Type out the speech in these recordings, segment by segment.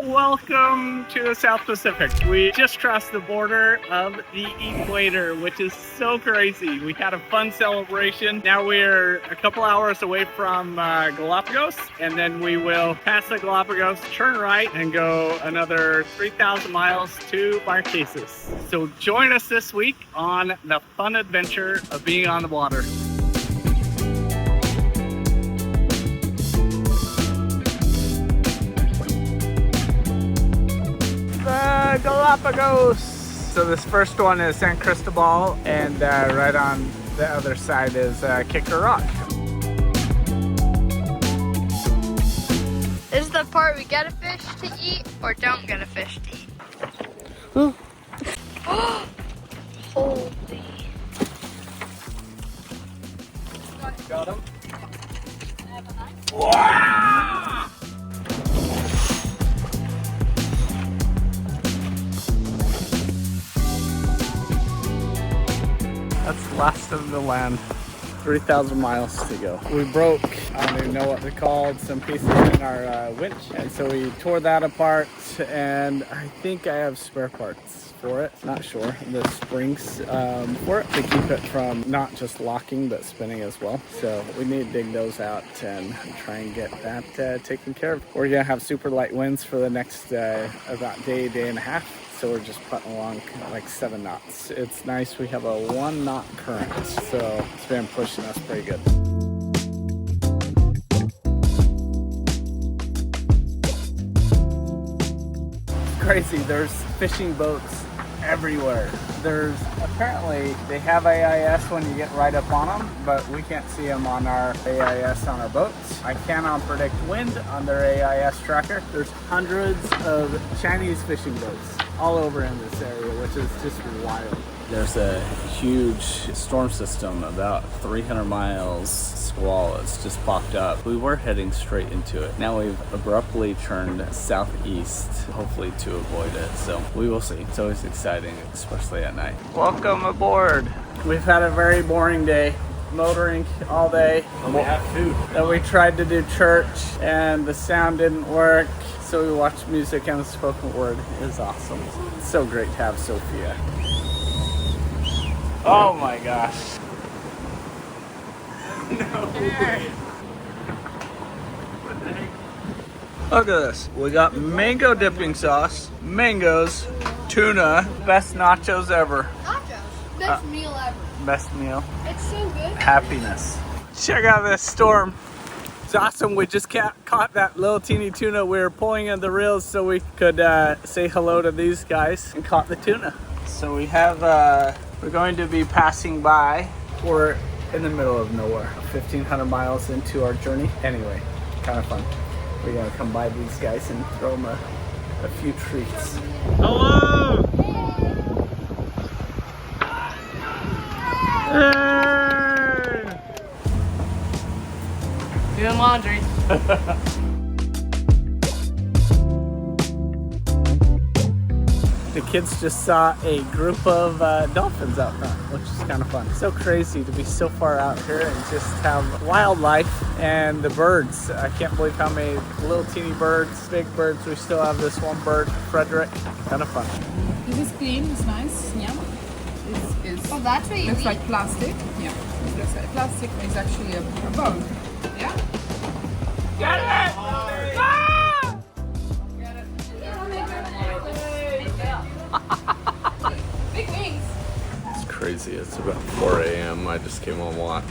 Welcome to the South Pacific. We just crossed the border of the equator, which is so crazy. We had a fun celebration. Now we're a couple hours away from Galapagos, and then we will pass the Galapagos, turn right, and go another 3,000 miles to Marquesas. So join us this week on the fun adventure of being on the water. The Galapagos. So this first one is San Cristobal, and right on the other side is Kicker Rock. This is the part we get a fish to eat or don't get a fish to eat. Holy. Got him. Wow. That's the last of the land. 3,000 miles to go. We broke, I don't even know what they're called, some pieces in our winch. And so we tore that apart, and I think I have spare parts for it. Not sure. The springs for it to keep it from not just locking, but spinning as well. So we need to dig those out and try and get that taken care of. We're gonna have super light winds for the next about day and a half. So we're just putting along like 7 knots. It's nice. We have a 1 knot current, so it's been pushing us pretty good. It's crazy. There's fishing boats everywhere. There's apparently they have AIS when you get right up on them, but we can't see them on our AIS on our boats. I cannot predict wind on their AIS tracker. There's hundreds of Chinese fishing boats all over in this area, which is just wild. There's a huge storm system about 300 miles squall that's just popped up. We were heading straight into it. Now we've abruptly turned southeast, hopefully to avoid it. So we will see. It's always exciting, especially at night. Welcome aboard. We've had a very boring day. Motoring all day. And we have food. Then we tried to do church and the sound didn't work. So we watched music and the spoken word. It was awesome. It's so great to have Sofia. Oh my gosh. No way. What the heck? Look at this. We got mango dipping sauce, mangoes, tuna, best nachos ever. Nachos. Best meal ever. Best meal. It's so good. Happiness. Check out this storm. It's awesome. We just caught that little teeny tuna. We were pulling in the reels so we could say hello to these guys and caught the tuna. So we have, we're going to be passing by. We're in the middle of nowhere, 1,500 miles into our journey. Anyway, kind of fun. We're gonna come by these guys and throw them a few treats. Hello! Hey! Doing laundry. The kids just saw a group of dolphins out front, which is kind of fun. So crazy to be so far out here and just have wildlife and the birds. I can't believe how many little teeny birds, big birds. We still have this one bird, Frederick. Kind of fun. This is clean, it's nice. Yeah. Oh, that's what you Looks eat. like plastic. Yeah. It looks like plastic. It's actually a bone. Yeah. Get it! Big wings. It's crazy. It's about 4 a.m. I just came on watch.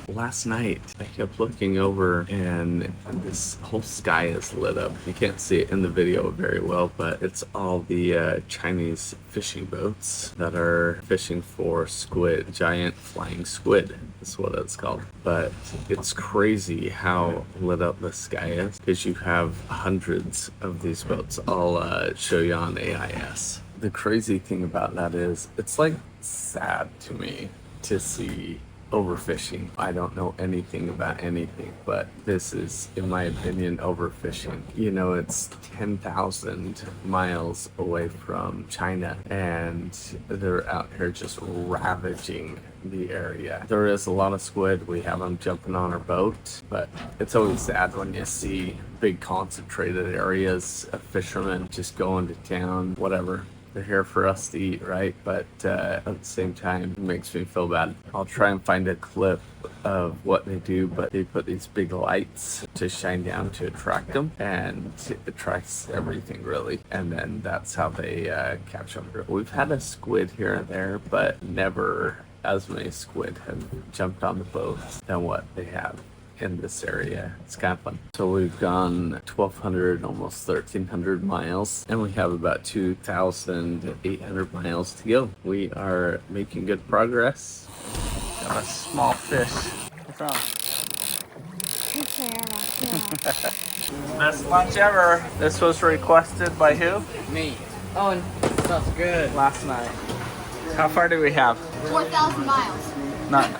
Last night, I kept looking over and this whole sky is lit up. You can't see it in the video very well, but it's all the Chinese fishing boats that are fishing for squid. Giant flying squid is what it's called. But it's crazy how lit up the sky is because you have hundreds of these boats. I'll show you on AIS. The crazy thing about that is it's like sad to me to see overfishing. I don't know anything about anything, but this is, in my opinion, overfishing. You know, it's 10,000 miles away from China, and they're out here just ravaging the area. There is a lot of squid. We have them jumping on our boat, but it's always sad when you see big concentrated areas of fishermen just going to town, whatever. They're here for us to eat, right? But at the same time, it makes me feel bad. I'll try and find a clip of what they do, but they put these big lights to shine down to attract them, and it attracts everything really. And then that's how they catch them. We've had a squid here and there, but never as many squid have jumped on the boat than what they have in this area. It's kind of fun. So we've gone 1,200, almost 1,300 miles, and we have about 2,800 miles to go. We are making good progress. Got a small fish. What's wrong? Best lunch ever. This was requested by who? Me. Oh, and that's good. Last night. How far do we have? 4,000 miles. Not.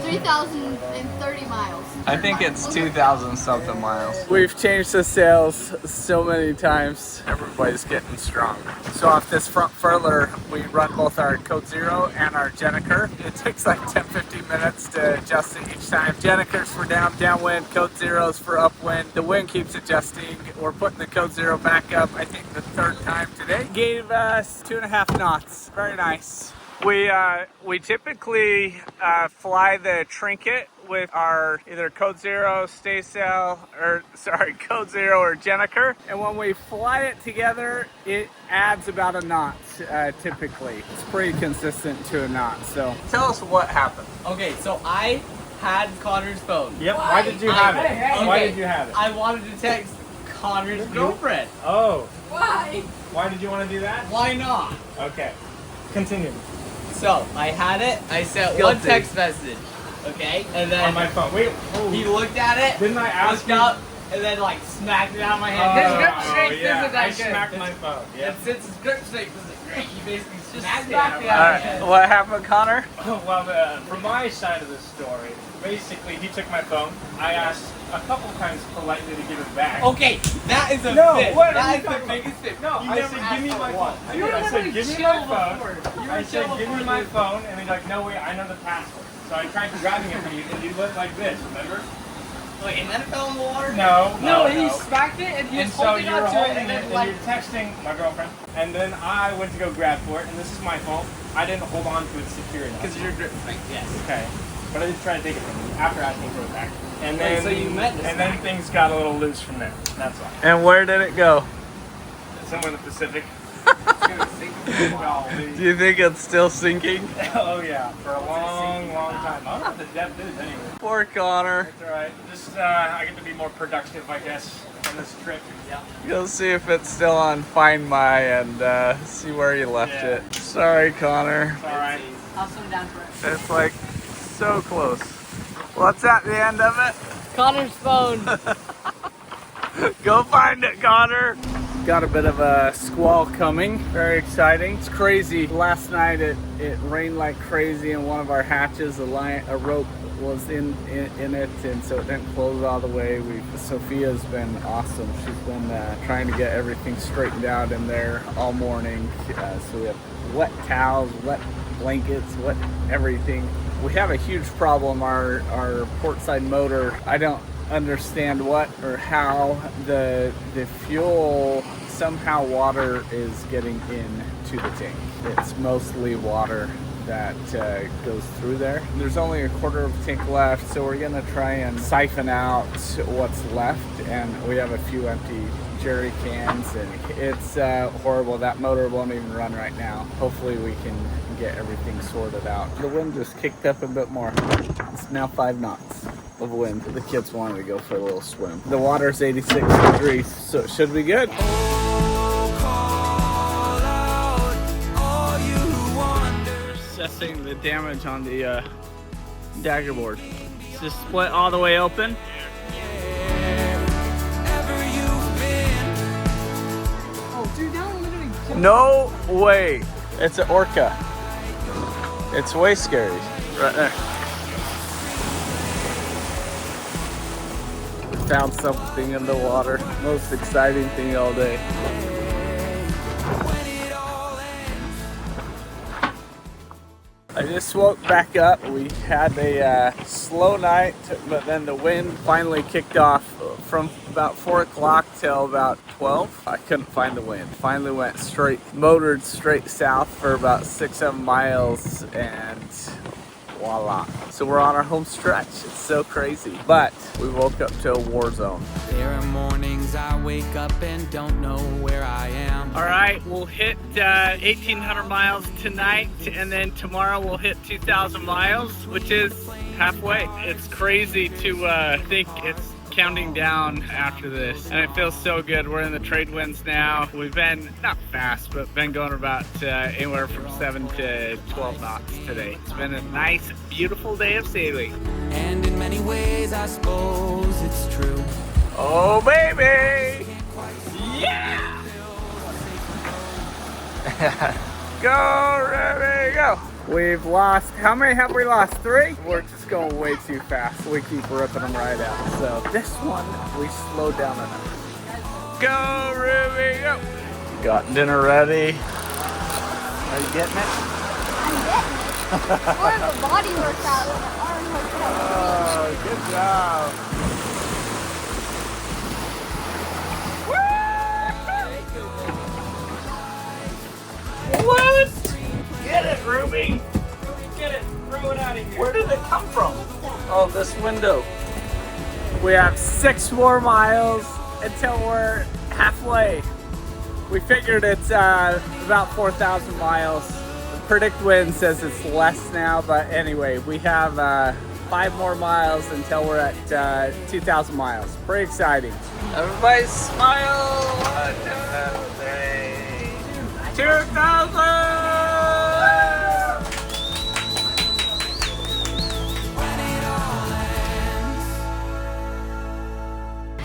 3,030 miles. I think it's 2,000 something miles. We've changed the sails so many times. Everybody's getting strong. So off this front furler, we run both our Code Zero and our Geniker. It takes like 10-15 minutes to adjust it each time. Genikers for downwind, Code Zeros for upwind. The wind keeps adjusting. We're putting the Code Zero back up, I think the third time today. Gave us 2.5 knots. Very nice. We typically fly the trinket with our either Code Zero, Stay Sail, Code Zero or Geniker. And when we fly it together, it adds about a knot, typically. It's pretty consistent to a knot, so. Tell us what happened. Okay, so I had Connor's phone. Yep, why did you have it? Okay, Why did you have it? I wanted to text Connor's girlfriend. Oh, Why? why did you want to do that? Why not? Okay, continue. So, I had it, I sent Guilty. one text message, okay? And then On my phone. Wait, he looked at it, didn't I ask looked you? up, and then like smacked it out of my hand. His grip strength yeah, isn't that I good. smacked my phone. And Yeah. since his grip strength isn't great, he basically just smacked it smacked out it of out my of hand. What happened, Connor? Well, from my side of the story, basically he took my phone. I asked a couple times politely to give it back. Okay, that is a No, fit. what are That you is the talking biggest fit. No, You I never said, asked give me for my one. phone. You were I said, literally give me chill my phone. before. You were I said, chill give me before my you- phone, and he's like, no, wait, I know the password. So I tried grabbing it from you, and you went like this, remember? Wait, and then it fell in the water? No, he smacked it and he And was so holding you were on to it holding and it, then and like... you're texting my girlfriend, and then I went to go grab for it, and this is my fault. I didn't hold on to it secure enough. Because your grip strength, yes. Okay, but I did try to take it from you after asking for it back. And then, so you meant to and then smack. things got a little loose from there. That's all. And where did it go? Somewhere in the Pacific. Do you think it's still sinking? Oh yeah, for a long, long time. I don't know what the depth is anyway. Poor Connor. It's alright. Just I get to be more productive, I guess, on this trip. Yeah. Go see if it's still on Find My and see where you left Yeah. it. Sorry, Connor. It's alright. I'll swim down for it. It's like so close. What's at the end of it? Connor's phone. Go find it, Connor. Got a bit of a squall coming. Very exciting. It's crazy. Last night it rained like crazy in one of our hatches. A rope was in it, and so it didn't close all the way. Sofia's been awesome. She's been trying to get everything straightened out in there all morning. So we have wet towels, wet blankets, wet everything. We have a huge problem. Our port side motor, I don't understand what or how the fuel, somehow water is getting into the tank. It's mostly water that goes through there. There's only a quarter of the tank left, so we're gonna try and siphon out what's left, and we have a few empty jerry cans, and it's horrible. That motor won't even run right now. Hopefully we can get everything sorted out. The wind just kicked up a bit more. It's now 5 knots of wind. The kids wanted to go for a little swim. The water's 86 degrees, so it should be good. Assessing the damage on the dagger board. It's just split all the way open. Oh, dude, that literally killed No way. It's an orca. It's way scary. Right there. found something in the water. Most exciting thing all day. I just woke back up. We had a slow night, but then the wind finally kicked off from about 4 o'clock till about 12. I couldn't find the wind. Finally went motored straight south for about 6-7 miles, and voila. So we're on our home stretch. It's so crazy. But we woke up to a war zone. There are mornings I wake up and don't know where I am. All right, we'll hit 1,800 miles tonight, and then tomorrow we'll hit 2,000 miles, which is halfway. It's crazy to think it's counting down after this, and it feels so good. We're in the trade winds now. We've been not fast, but been going about anywhere from 7 to 12 knots today. It's been a nice, beautiful day of sailing. And in many ways, I suppose it's true. Oh baby! Yeah! Go, Ruby, go! We've lost, how many have we lost? 3? We're just going way too fast. We keep ripping them right out. So this one, we slowed down enough. Go, Ruby, go! Got dinner ready. Are you getting it? I'm getting it. More of a body workout than an arm workout. Oh, good job. What? Get it, Ruby. Get it, throw it out of here. Where did it come from? Oh, this window. We have 6 more miles until we're halfway. We figured it's about 4,000 miles. The predict wind says it's less now, but anyway, we have 5 more miles until we're at 2,000 miles. Pretty exciting. Everybody smile. 1, 2, 3. 2,000!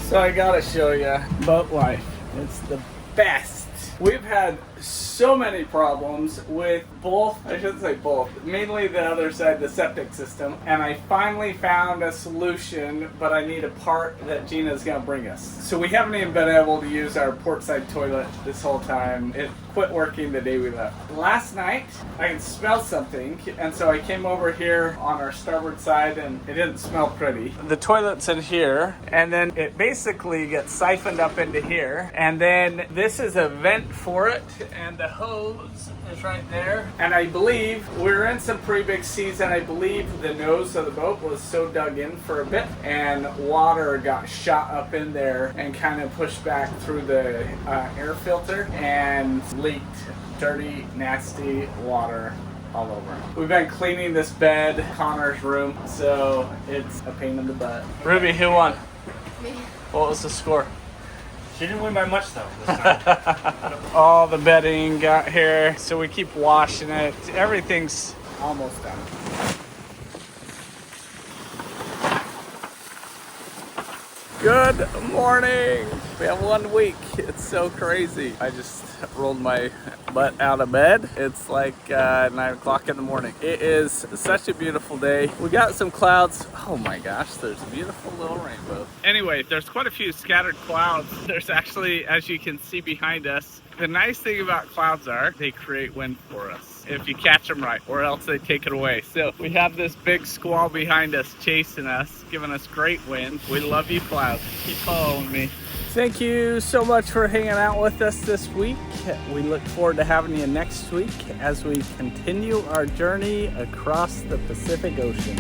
So I gotta show you boat life. It's the best. We've had so many problems with both, I shouldn't say both, mainly the other side, the septic system. And I finally found a solution, but I need a part that Gina's gonna bring us. So we haven't even been able to use our portside toilet this whole time. It quit working the day we left. Last night, I could smell something, and so I came over here on our starboard side, and it didn't smell pretty. The toilet's in here, and then it basically gets siphoned up into here, and then this is a vent for it, and the hose is right there. And I believe we're in some pretty big seas, and I believe the nose of the boat was so dug in for a bit, and water got shot up in there and kind of pushed back through the air filter and leaked dirty, nasty water all over. We've been cleaning this bed, Connor's room, so it's a pain in the butt. Ruby, who won? Me. What was the score? She didn't win by much though this time. All the bedding got here, so we keep washing it. Everything's almost done. Good morning. We have 1 week. It's so crazy. I just rolled my butt out of bed. It's like 9 o'clock in the morning. It is such a beautiful day. We got some clouds. Oh my gosh, there's a beautiful little rainbow. Anyway, there's quite a few scattered clouds. There's actually, as you can see behind us, the nice thing about clouds are they create wind for us if you catch them right, or else they take it away. So we have this big squall behind us chasing us, giving us great wind. We love you, clouds. Keep following me. Thank you so much for hanging out with us this week. We look forward to having you next week as we continue our journey across the Pacific Ocean.